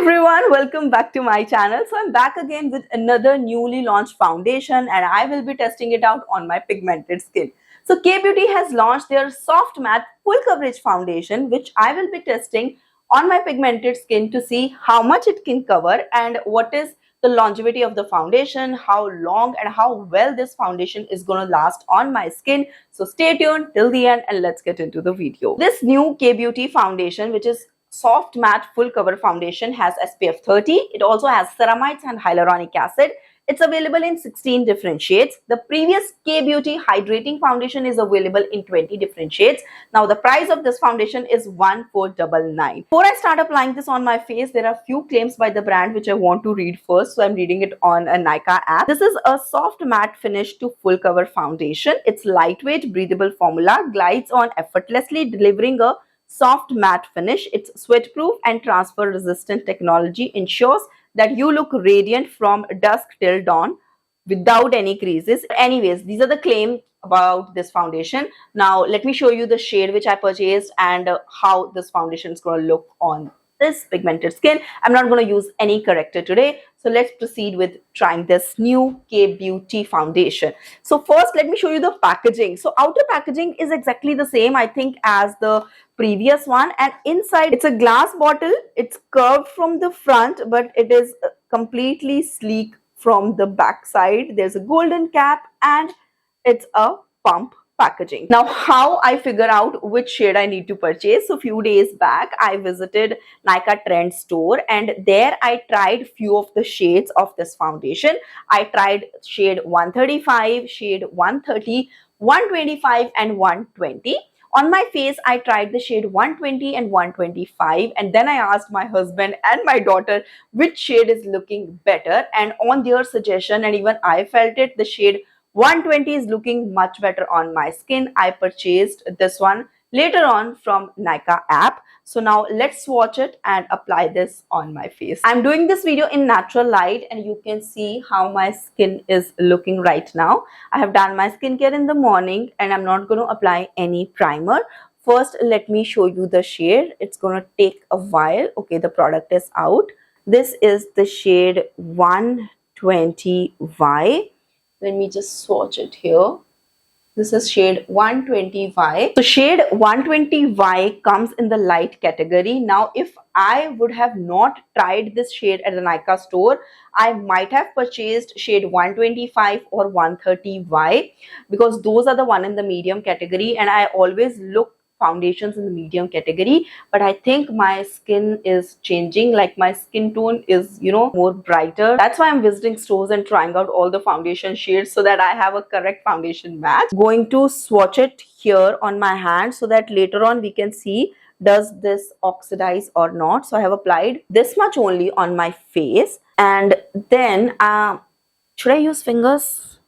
Everyone, welcome back to my channel. So I'm back again with another newly launched foundation and I will be testing it out on my pigmented skin. So K-Beauty has launched their soft matte full coverage foundation, which I will be testing on my pigmented skin to see how much it can cover and what is the longevity of the foundation, how long and how well this foundation is going to last on my skin. So stay tuned till the end and let's get into the video. This new K-Beauty foundation, which is soft matte full cover foundation, has SPF 30. It also has ceramides and hyaluronic acid. It's available in 16 different shades. The previous K-Beauty hydrating foundation is available in 20 different shades. Now the price of this foundation is 1499. Before I start applying this on my face, there are few claims by the brand which I want to read first. So I'm reading it on a Nykaa app. This is a soft matte finish to full cover foundation. Its lightweight breathable formula glides on effortlessly, delivering a soft matte finish. Its sweat-proof and transfer-resistant technology ensures that you look radiant from dusk till dawn without any creases. Anyways, these are the claims about this foundation. Now, let me show you the shade which I purchased and how this foundation is going to look on this pigmented skin. I'm not going to use any corrector today. So let's proceed with trying this new K-Beauty foundation. So first, let me show you the packaging. So outer packaging is exactly the same, I think, as the previous one, and inside it's a glass bottle. It's curved from the front, but it is completely sleek from the back side. There's a golden cap and it's a pump packaging. Now, how I figure out which shade I need to purchase. So, few days back, I visited Nykaa Trend store and there I tried few of the shades of this foundation. I tried shade 135, shade 130, 125 and 120. On my face, I tried the shade 120 and 125 and then I asked my husband and my daughter which shade is looking better, and on their suggestion, and even I felt it, the shade 120 is looking much better on my skin. I purchased this one later on from Nykaa app. So now let's swatch it and apply this on my face. I'm doing this video in natural light and you can see how my skin is looking right now. I have done my skincare in the morning and I'm not going to apply any primer. First, let me show you the shade. It's going to take a while. Okay, the product is out. This is the shade 120Y. Let me just swatch it here. This is shade 120Y. So shade 120Y comes in the light category. Now, if I would have not tried this shade at the Nykaa store, I might have purchased shade 125 or 130Y because those are the one in the medium category, and I always look foundations in the medium category, but I think my skin is changing, like my skin tone is, more brighter. That's why I'm visiting stores and trying out all the foundation shades so that I have a correct foundation match. Going to swatch it here on my hand so that later on we can see does this oxidize or not. So I have applied this much only on my face, and then should I use fingers?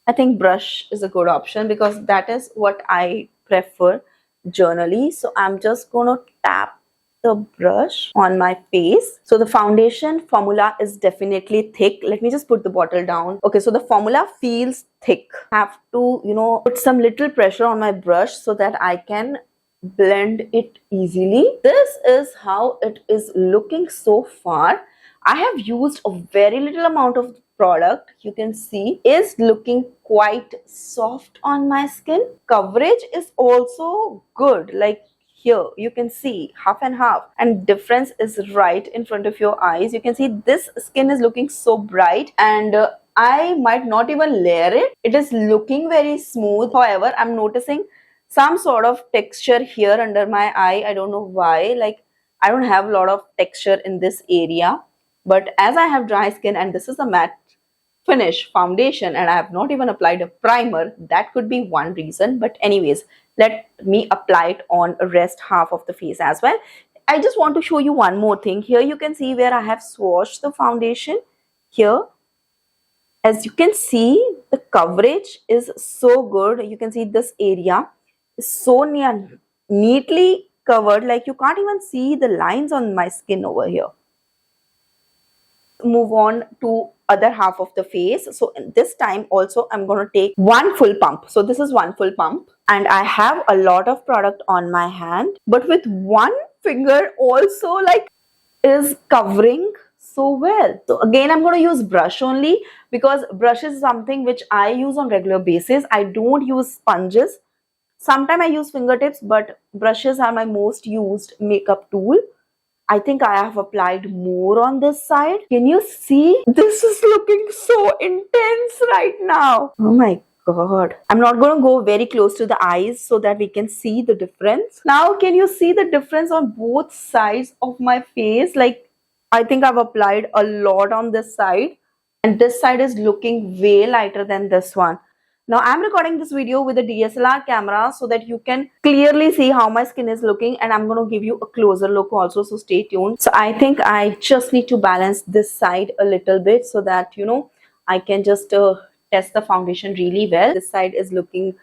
I think brush is a good option because that is what I prefer generally. So I'm just going to tap the brush on my face. So the foundation formula is definitely thick. Let me just put the bottle down. Okay, so the formula feels thick. I have to, put some little pressure on my brush so that I can blend it easily. This is how it is looking so far. I have used a very little amount of product. You can see is looking quite soft on my skin. Coverage is also good, like here you can see half and half, and difference is right in front of your eyes. You can see this skin is looking so bright, and I might not even layer it. It is looking very smooth. However, I'm noticing some sort of texture here under my eye. I don't know why. Like, I don't have a lot of texture in this area, but as I have dry skin and this is a matte finish foundation and I have not even applied a primer, that could be one reason. But anyways, let me apply it on the rest half of the face as well. I just want to show you one more thing. Here you can see where I have swatched the foundation. Here, as you can see, the coverage is so good. You can see this area is so neatly covered, like you can't even see the lines on my skin over here. Move on to other half of the face. So this time also I'm going to take one full pump. So this is one full pump and I have a lot of product on my hand, but with one finger also, like is covering so well. So again, I'm going to use brush only because brush is something which I use on regular basis. I don't use sponges. Sometimes I use fingertips, but brushes are my most used makeup tool. I think I have applied more on this side. Can you see? This is looking so intense right now. Oh my God. I'm not going to go very close to the eyes so that we can see the difference. Now, can you see the difference on both sides of my face? Like, I think I've applied a lot on this side, and this side is looking way lighter than this one. Now I'm recording this video with a DSLR camera so that you can clearly see how my skin is looking, and I'm going to give you a closer look also, so stay tuned. So I think I just need to balance this side a little bit so that I can just test the foundation really well. This side is looking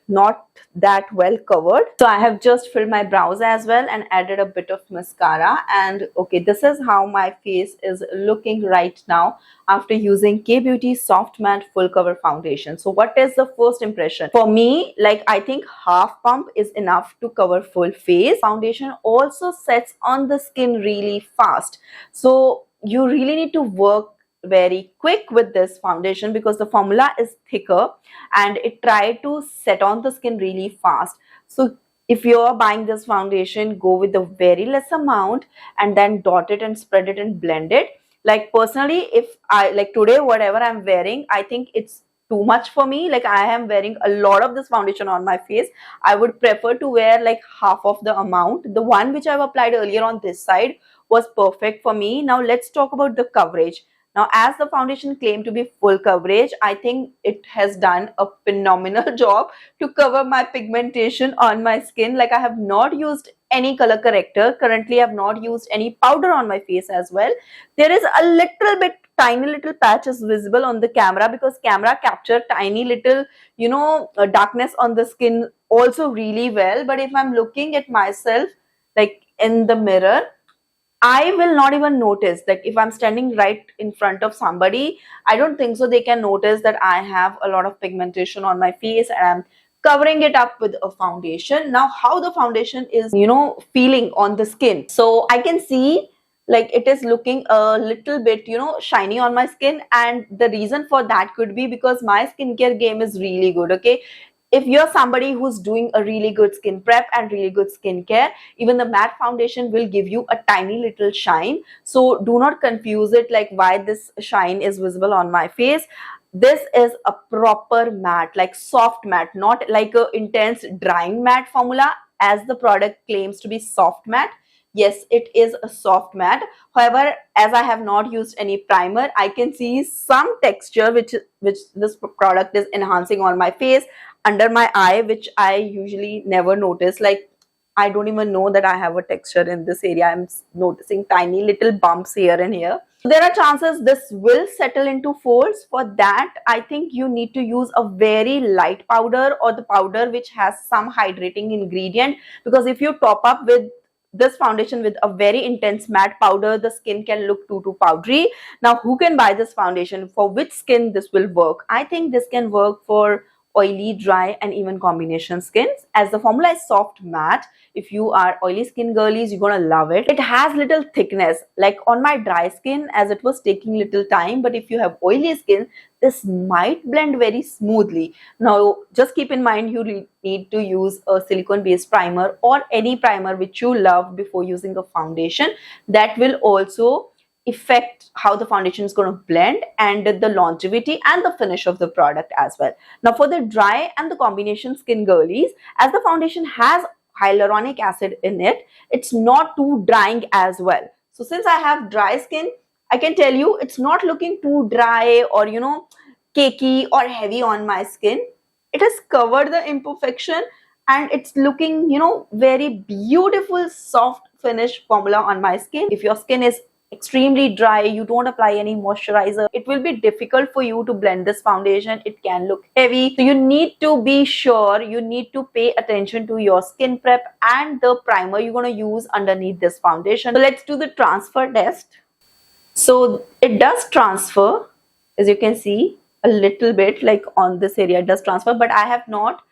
not that well covered. So I have just filled my brows as well and added a bit of mascara. And okay, this is how my face is looking right now after using K-Beauty Soft Matte Full Cover Foundation. So what is the first impression? For me, like, I think half pump is enough to cover full face. Foundation also sets on the skin really fast. So you really need to work very quick with this foundation because the formula is thicker and it try to set on the skin really fast. So if you're buying this foundation, go with a very less amount and then dot it and spread it and blend it. Like personally, if I like today whatever I'm wearing, I think it's too much for me. Like I am wearing a lot of this foundation on my face. I would prefer to wear like half of the amount. The one which I've applied earlier on this side was perfect for me. Now let's talk about the coverage. Now, as the foundation claimed to be full coverage, I think it has done a phenomenal job to cover my pigmentation on my skin. Like I have not used any color corrector. Currently, I have not used any powder on my face as well. There is a little bit, tiny little patch is visible on the camera because camera capture tiny little, darkness on the skin also really well. But if I'm looking at myself like in the mirror, I will not even notice that if I'm standing right in front of somebody. I don't think so they can notice that I have a lot of pigmentation on my face and I'm covering it up with a foundation. Now, how the foundation is, feeling on the skin. So I can see like it is looking a little bit, shiny on my skin. And the reason for that could be because my skincare game is really good. Okay. If you're somebody who's doing a really good skin prep and really good skincare, even the matte foundation will give you a tiny little shine. So do not confuse it like why this shine is visible on my face. This is a proper matte, like soft matte, not like a intense drying matte formula as the product claims to be soft matte. Yes, it is a soft matte. However, as I have not used any primer, I can see some texture which this product is enhancing on my face, under my eye, which I usually never notice. Like I don't even know that I have a texture in this area. I'm noticing tiny little bumps here and here. There are chances this will settle into folds. For that, I think you need to use a very light powder or the powder which has some hydrating ingredient, because if you top up with this foundation with a very intense matte powder, the skin can look too powdery. Now, who can buy this foundation? For which skin this will work? I think this can work for oily, dry, and even combination skins. As the formula is soft matte, if you are oily skin girlies, you're gonna love it. It has little thickness, like on my dry skin, as it was taking little time. But if you have oily skin, this might blend very smoothly. Now, just keep in mind you need to use a silicone based primer or any primer which you love before using a foundation. That will also affect how the foundation is going to blend and the longevity and the finish of the product as well. Now, for the dry and the combination skin girlies, as the foundation has hyaluronic acid in it, it's not too drying as well. So since I have dry skin, I can tell you it's not looking too dry or cakey or heavy on my skin. It has covered the imperfection and it's looking very beautiful soft finish formula on my skin. If your skin is extremely dry, you don't apply any moisturizer, it will be difficult for you to blend this foundation. It can look heavy. So you need to be sure, you need to pay attention to your skin prep and the primer you're going to use underneath this foundation. So let's do the transfer test. So it does transfer, as you can see, a little bit, like on this area it does transfer, but I have not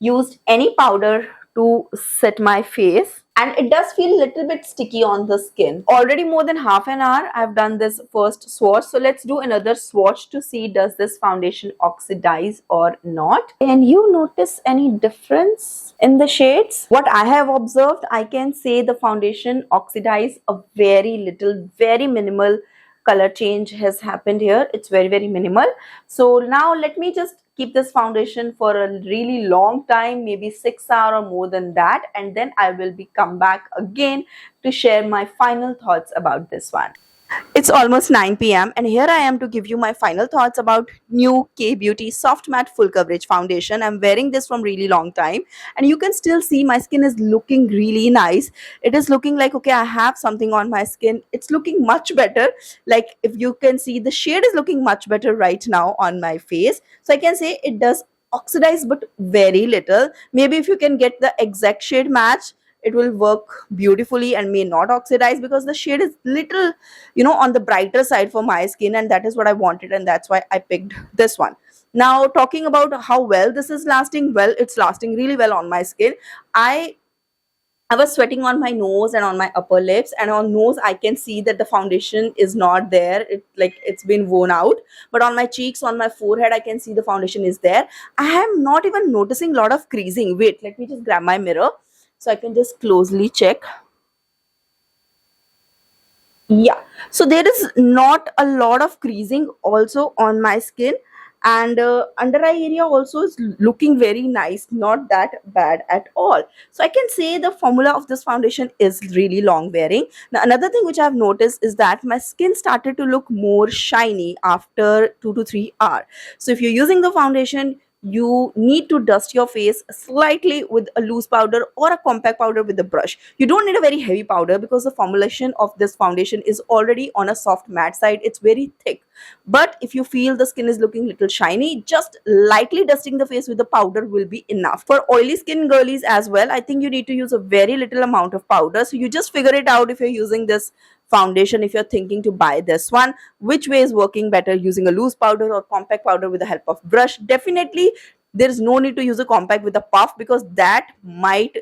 used any powder to set my face. and it does feel a little bit sticky on the skin. Already more than half an hour I've done this first swatch, so let's do another swatch to see does this foundation oxidize or not. Can you notice any difference in the shades? What I have observed, I can say the foundation oxidize a very little, very minimal color change has happened here. It's very minimal. So now let me just keep this foundation for a really long time, maybe 6 hours or more than that, and then I will be come back again to share my final thoughts about this one. It's almost 9 p.m. and here I am to give you my final thoughts about new K Beauty Soft Matte Full Coverage Foundation. I'm wearing this from really long time and you can still see my skin is looking really nice. It is looking like, okay, I have something on my skin. It's looking much better. Like if you can see, the shade is looking much better right now on my face. So I can say it does oxidize but very little. Maybe if you can get the exact shade match, it will work beautifully and may not oxidize because the shade is little, on the brighter side for my skin, and that is what I wanted, and that's why I picked this one. Now talking about how well this is lasting, well, it's lasting really well on my skin. I was sweating on my nose and on my upper lips, and on nose I can see that the foundation is not there. It's been worn out. But on my cheeks, on my forehead, I can see the foundation is there. I am not even noticing a lot of creasing. Wait, let me just grab my mirror so I can just closely check. Yeah, so there is not a lot of creasing also on my skin, and under eye area also is looking very nice, not that bad at all. So I can say the formula of this foundation is really long wearing. Now another thing which I have noticed is that my skin started to look more shiny after 2 to 3 hours. So if you're using the foundation, you need to dust your face slightly with a loose powder or a compact powder with a brush. You don't need a very heavy powder because the formulation of this foundation is already on a soft matte side. It's very thick. But if you feel the skin is looking little shiny, just lightly dusting the face with the powder will be enough. For oily skin girlies as well, I think you need to use a very little amount of powder. So you just figure it out if you're using this foundation, if you're thinking to buy this one, which way is working better, using a loose powder or compact powder with the help of brush. Definitely there is no need to use a compact with a puff because that might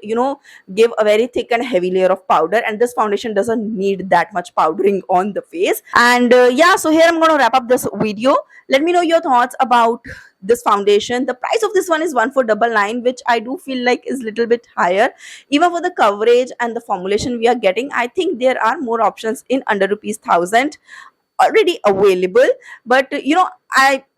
give a very thick and heavy layer of powder, and this foundation doesn't need that much powdering on the face. And yeah, so here I'm going to wrap up this video. Let me know your thoughts about this foundation. The price of this one is 1499, which I do feel like is little bit higher. Even for the coverage and the formulation we are getting, I think there are more options in under rupees 1000 already available. But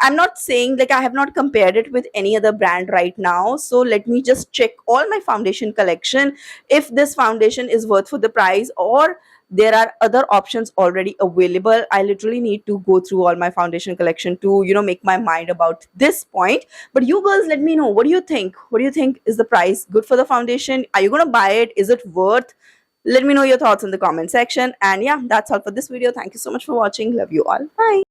I'm not saying, like, I have not compared it with any other brand right now, so let me just check all my foundation collection if this foundation is worth for the price or there are other options already available. I literally need to go through all my foundation collection to make my mind about this point. But you girls, let me know, what do you think? What do you think? Is the price good for the foundation? Are you gonna buy it? Is it worth? Let me know your thoughts in the comment section. And yeah, that's all for this video. Thank you so much for watching. Love you all. Bye.